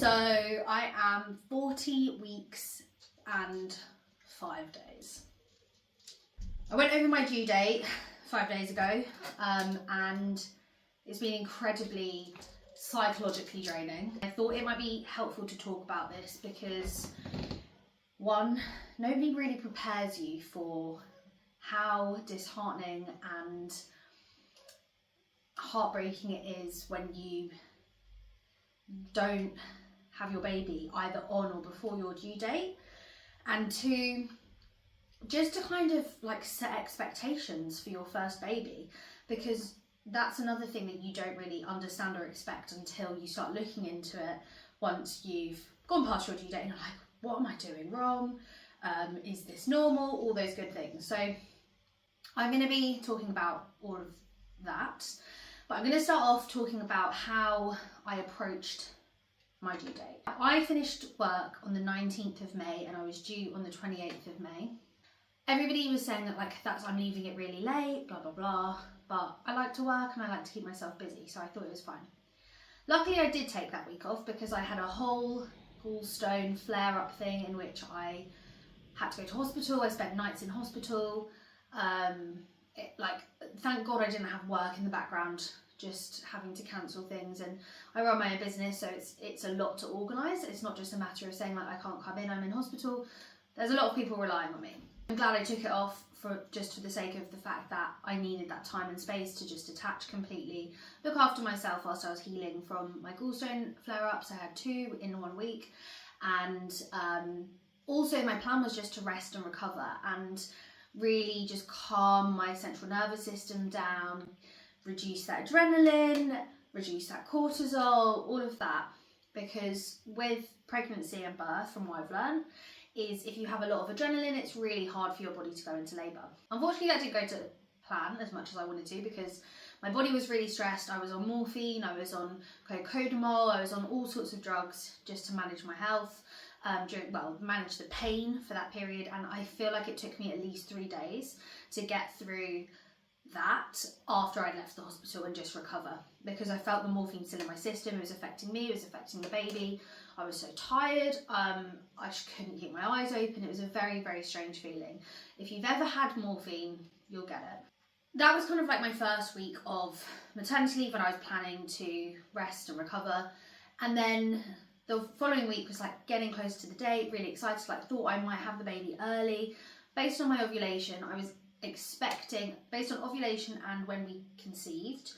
So I am 40 weeks and 5 days. I went over my due date 5 days ago, and it's been incredibly psychologically draining. I thought it might be helpful to talk about this because, one, nobody really prepares you for how disheartening and heartbreaking it is when you don't have your baby either on or before your due date, and two, just to kind of like set expectations for your first baby, because that's another thing that you don't really understand or expect until you start looking into it once you've gone past your due date and you're like, what am I doing wrong? Is this normal? All those good things. So I'm going to be talking about all of that, but I'm going to start off talking about how I approached my due date. I finished work on the 19th of May and I was due on the 28th of May. Everybody was saying that I'm leaving it really late, blah, blah, blah, but I like to work and I like to keep myself busy, so I thought it was fine. Luckily I did take that week off because I had a whole gallstone flare-up thing in which I had to go to hospital. I spent nights in hospital. Thank God I didn't have work in the background, just having to cancel things, and I run my own business, so it's a lot to organise. It's not just a matter of saying like I can't come in, I'm in hospital. There's a lot of people relying on me. I'm glad I took it off for the sake of the fact that I needed that time and space to just detach completely, look after myself whilst I was healing from my gallstone flare-ups. I had 2 in 1 week, and also my plan was just to rest and recover and really just calm my central nervous system down, reduce that adrenaline, reduce that cortisol, all of that, because with pregnancy and birth, from what I've learned, is if you have a lot of adrenaline, it's really hard for your body to go into labour. Unfortunately, that didn't go to plan as much as I wanted to because my body was really stressed. I was on morphine, I was on cocodamol, I was on all sorts of drugs just to manage my health, manage the pain for that period, and I feel like it took me at least 3 days to get through that after I left the hospital and just recover, because I felt the morphine still in my system. It was affecting me, it was affecting the baby. I was so tired, I just couldn't keep my eyes open. It was a very, very strange feeling. If you've ever had morphine, you'll get it. That was kind of like my first week of maternity leave when I was planning to rest and recover, and then the following week was like getting close to the date, really excited, thought I might have the baby early. Based on my ovulation, I was expecting, based on ovulation and when we conceived,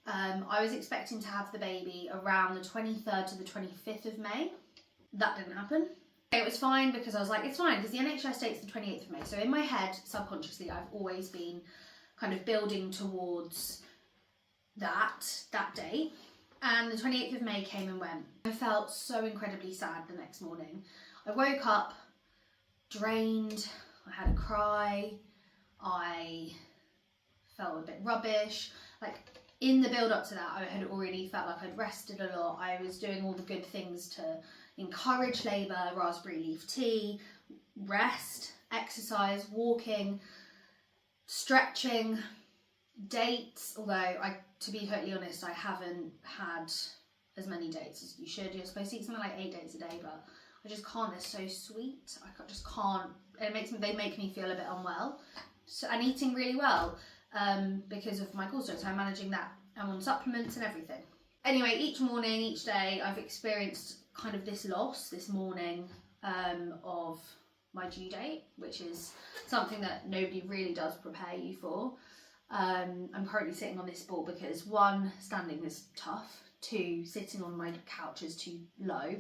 I was expecting to have the baby around the 23rd to the 25th of May. That didn't happen. It was fine because I was like, it's fine because the NHS date's the 28th of May. So in my head, subconsciously, I've always been kind of building towards that date. And the 28th of May came and went. I felt so incredibly sad the next morning. I woke up drained, I had a cry, I felt a bit rubbish. In the build up to that, I had already felt like I'd rested a lot. I was doing all the good things to encourage labour, raspberry leaf tea, rest, exercise, walking, stretching, dates, although to be totally honest, I haven't had as many dates as you should. You're supposed to eat something like 8 dates a day, but I just can't. They're so sweet. Just can't. They make me feel a bit unwell. So, and eating really well because of my gallstone, so I'm managing that. I'm on supplements and everything. Anyway, each morning, each day, I've experienced kind of this loss, this mourning of my due date, which is something that nobody really does prepare you for. I'm currently sitting on this ball because 1, standing is tough, 2, sitting on my couch is too low,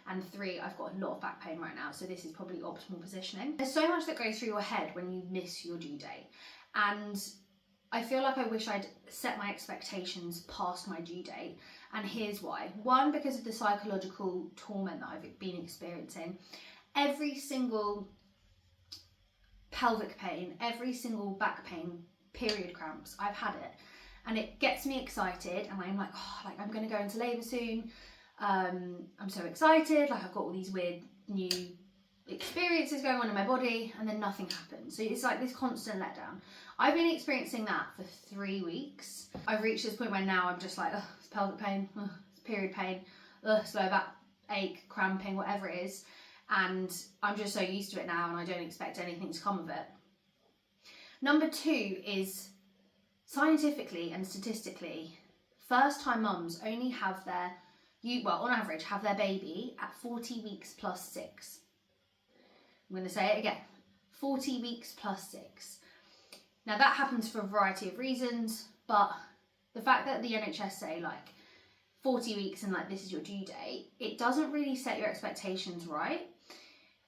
and 3, I've got a lot of back pain right now, so this is probably optimal positioning. There's so much that goes through your head when you miss your due date, and I feel like I wish I'd set my expectations past my due date, and here's why. 1, because of the psychological torment that I've been experiencing. Every single pelvic pain, every single back pain, period cramps, I've had it, and it gets me excited, and I'm like, I'm gonna go into labour soon. I'm so excited, I've got all these weird new experiences going on in my body, and then nothing happens. So it's like this constant letdown. I've been experiencing that for 3 weeks. I've reached this point where now I'm just like, it's pelvic pain, it's period pain, it's lower back ache, cramping, whatever it is, and I'm just so used to it now and I don't expect anything to come of it. Number 2 is scientifically and statistically, first time mums only have on average have their baby at 40 weeks plus 6. I'm going to say it again, 40 weeks plus 6. Now that happens for a variety of reasons, but the fact that the NHS say like 40 weeks and like this is your due date, it doesn't really set your expectations right.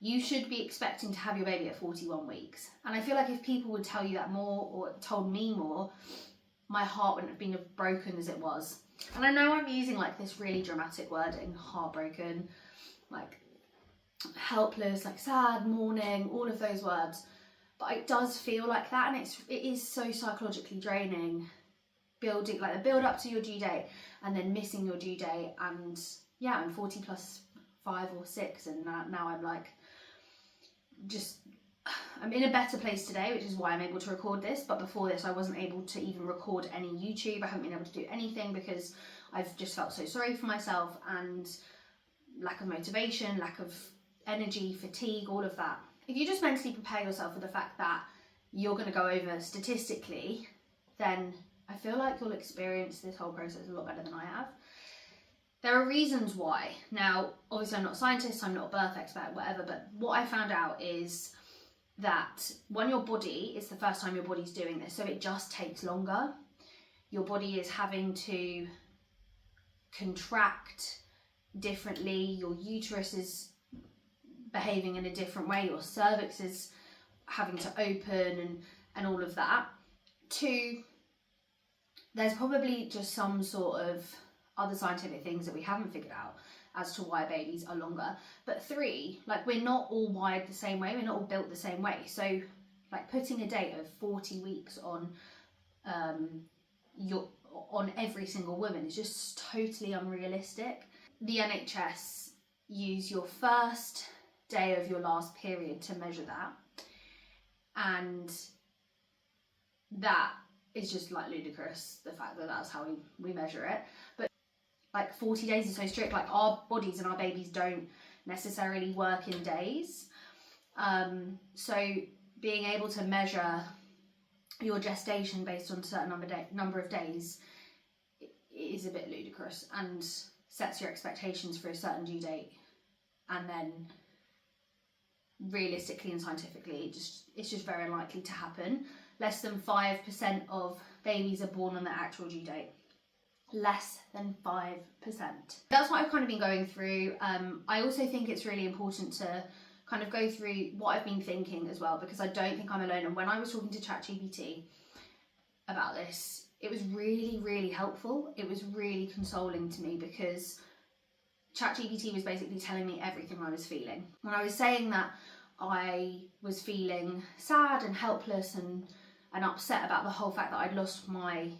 You should be expecting to have your baby at 41 weeks. And I feel like if people would tell you that more, or told me more, my heart wouldn't have been as broken as it was. And I know I'm using like this really dramatic wording, heartbroken, like helpless, like sad, mourning, all of those words. But it does feel like that, and it is so psychologically draining, building like the build up to your due date and then missing your due date. And yeah, I'm 40 plus 5 or 6, and now I'm like, I'm in a better place today, which is why I'm able to record this. But before this, I wasn't able to even record any YouTube. I haven't been able to do anything because I've just felt so sorry for myself, and lack of motivation, lack of energy, fatigue, all of that. If you just mentally prepare yourself for the fact that you're going to go over statistically, then I feel like you'll experience this whole process a lot better than I have. There are reasons why. Now, obviously I'm not a scientist, I'm not a birth expert, whatever, but what I found out is that when your body, it's the first time your body's doing this, so it just takes longer. Your body is having to contract differently, your uterus is behaving in a different way, your cervix is having to open and all of that. 2, there's probably just some sort of other scientific things that we haven't figured out as to why babies are longer. But 3, like we're not all wired the same way, we're not all built the same way. So like putting a date of 40 weeks on every single woman is just totally unrealistic. The NHS use your first day of your last period to measure that, and that is just like ludicrous, the fact that that's how we measure it. But like 40 days is so strict, like our bodies and our babies don't necessarily work in days, so being able to measure your gestation based on a certain number of days is a bit ludicrous and sets your expectations for a certain due date, and then realistically and scientifically it's just very unlikely to happen. Less than 5% of babies are born on their actual due date. Less than 5%. That's what I've kind of been going through. I also think it's really important to kind of go through what I've been thinking as well, because I don't think I'm alone. And when I was talking to ChatGPT about this, it was really, really helpful. It was really consoling to me, because ChatGPT was basically telling me everything I was feeling. When I was saying that I was feeling sad and helpless and upset about the whole fact that I'd lost my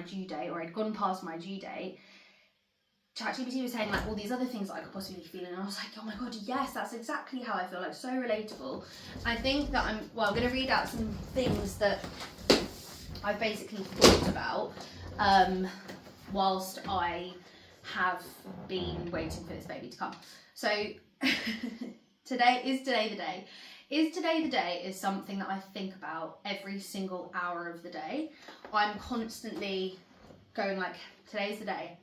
due date, or I'd gone past my due date, ChatGPT was saying like all these other things that I could possibly feel, and I was like, oh my god, yes, that's exactly how I feel, like so relatable. I think that I'm going to read out some things that I've basically thought about whilst I have been waiting for this baby to come. So Is today the day? Is today the day is something that I think about every single hour of the day. I'm constantly going like, today's the day.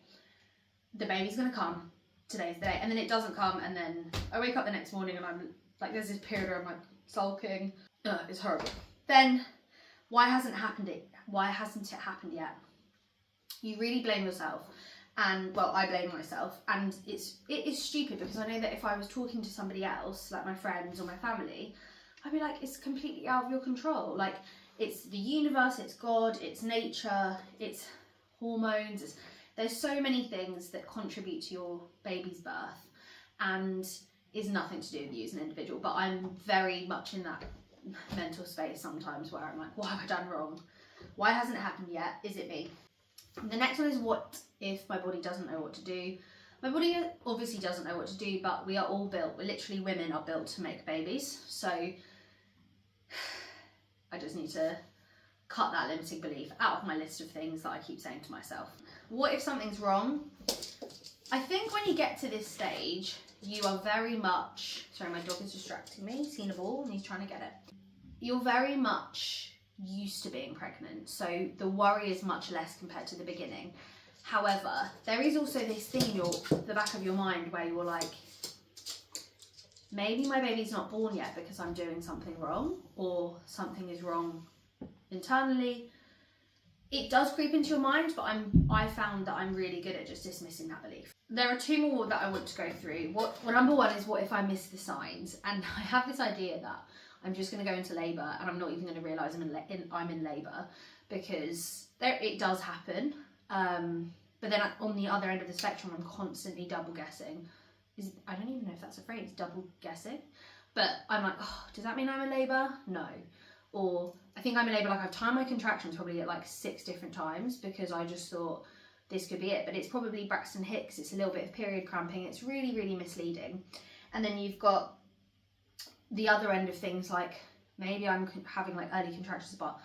The baby's gonna come. Today's the day. And then it doesn't come, and then I wake up the next morning and I'm like, there's this period where I'm like sulking. It's horrible. Then why hasn't it happened yet? You really blame yourself. And well, I blame myself, and it is stupid, because I know that if I was talking to somebody else, like my friends or my family, I'd be like, it's completely out of your control. Like, it's the universe, it's God, it's nature, it's hormones, there's so many things that contribute to your baby's birth, and is nothing to do with you as an individual. But I'm very much in that mental space sometimes where I'm like, what have I done wrong? Why hasn't it happened yet? Is it me? The next one is, what if my body doesn't know what to do? My body obviously doesn't know what to do, but we are all built, literally women are built to make babies. So I just need to cut that limiting belief out of my list of things that I keep saying to myself. What if something's wrong? I think when you get to this stage, you are very much, sorry, my dog is distracting me, he's seen a ball and he's trying to get it. You're very much used to being pregnant, so the worry is much less compared to the beginning. However, there is also this thing in the back of your mind where you're like, maybe my baby's not born yet because I'm doing something wrong, or something is wrong internally. It does creep into your mind, but I found that I'm really good at just dismissing that belief. There are two more that I want to go through. Well, number one is, what if I miss the signs? And I have this idea that I'm just going to go into labour and I'm not even going to realise I'm in labour, because it does happen. But then on the other end of the spectrum, I'm constantly double guessing. I don't even know if that's a phrase, double guessing. But I'm like, oh, does that mean I'm in labour? No. Or I think I'm in labour, like I've timed my contractions probably at like 6 different times because I just thought this could be it. But it's probably Braxton Hicks, it's a little bit of period cramping. It's really, really misleading. And then you've got the other end of things, like maybe I'm having like early contractions, but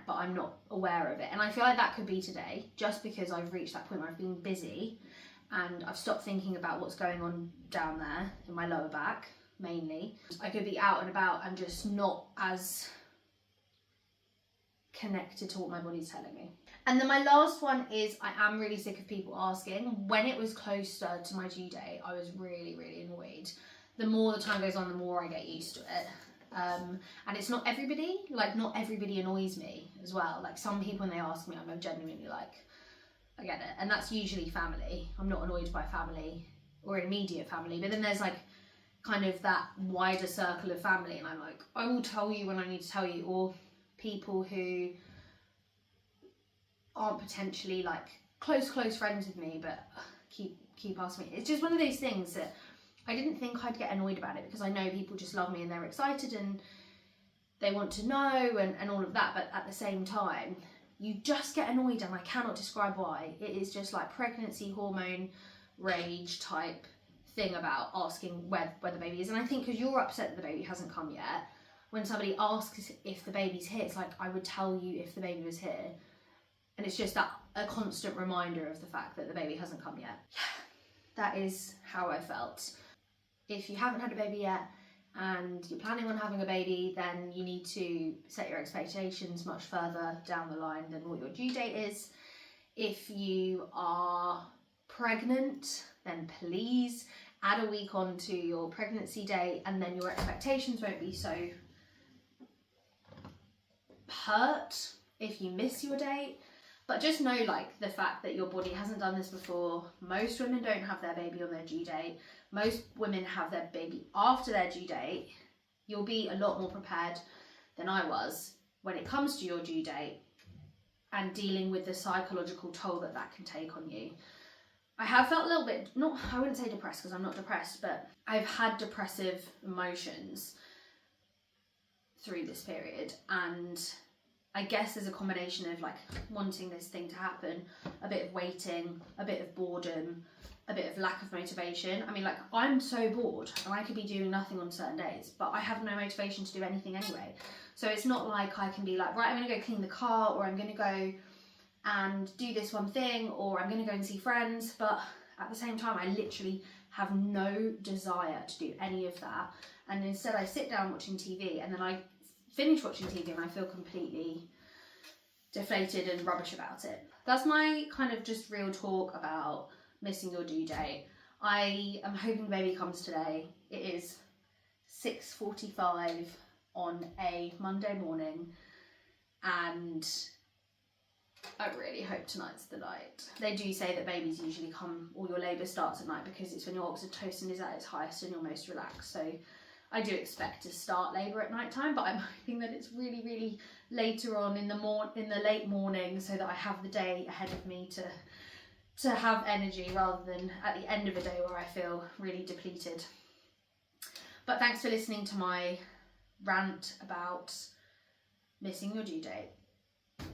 I'm not aware of it. And I feel like that could be today, just because I've reached that point where I've been busy and I've stopped thinking about what's going on down there in my lower back, mainly. I could be out and about and just not as connected to what my body's telling me. And then my last one is, I am really sick of people asking. When it was closer to my due date, I was really, really annoyed. The more the time goes on, the more I get used to it. And it's not everybody, like not everybody annoys me as well. Like some people, when they ask me, I'm genuinely like, I get it. And that's usually family. I'm not annoyed by family or immediate family, but then there's like kind of that wider circle of family, and I'm like, I will tell you when I need to tell you. Or people who aren't potentially like close friends with me, but keep asking me. It's just one of those things that I didn't think I'd get annoyed about it, because I know people just love me and they're excited and they want to know and all of that. But at the same time, you just get annoyed, and I cannot describe why. It is just like pregnancy hormone rage type thing about asking where the baby is. And I think because you're upset that the baby hasn't come yet, when somebody asks if the baby's here, it's like, I would tell you if the baby was here. And it's just a constant reminder of the fact that the baby hasn't come yet. That is how I felt. If you haven't had a baby yet and you're planning on having a baby, then you need to set your expectations much further down the line than what your due date is. If you are pregnant, then please add a week on to your pregnancy date, and then your expectations won't be so hurt if you miss your date. But just know, like, the fact that your body hasn't done this before. Most women don't have their baby on their due date. Most women have their baby after their due date. You'll be a lot more prepared than I was when it comes to your due date and dealing with the psychological toll that can take on you. I have felt a little bit, I wouldn't say depressed because I'm not depressed, but I've had depressive emotions through this period, and I guess there's a combination of like wanting this thing to happen, a bit of waiting, a bit of boredom, a bit of lack of motivation. I mean, like, I'm so bored and I could be doing nothing on certain days, but I have no motivation to do anything anyway. So it's not like I can be like, right, I'm going to go clean the car, or I'm going to go and do this one thing, or I'm going to go and see friends. But at the same time, I literally have no desire to do any of that. And instead I sit down watching TV, and then I finish watching TV and I feel completely deflated and rubbish about it. That's my kind of just real talk about missing your due date. I am hoping the baby comes today. It is 6:45 on a Monday morning, and I really hope tonight's the night. They do say that babies usually come, or your labour starts at night, because it's when your oxytocin is at its highest and you're most relaxed. So I do expect to start labour at night time, but I'm hoping that it's really, really later on in the late morning, so that I have the day ahead of me to have energy, rather than at the end of a day where I feel really depleted. But thanks for listening to my rant about missing your due date.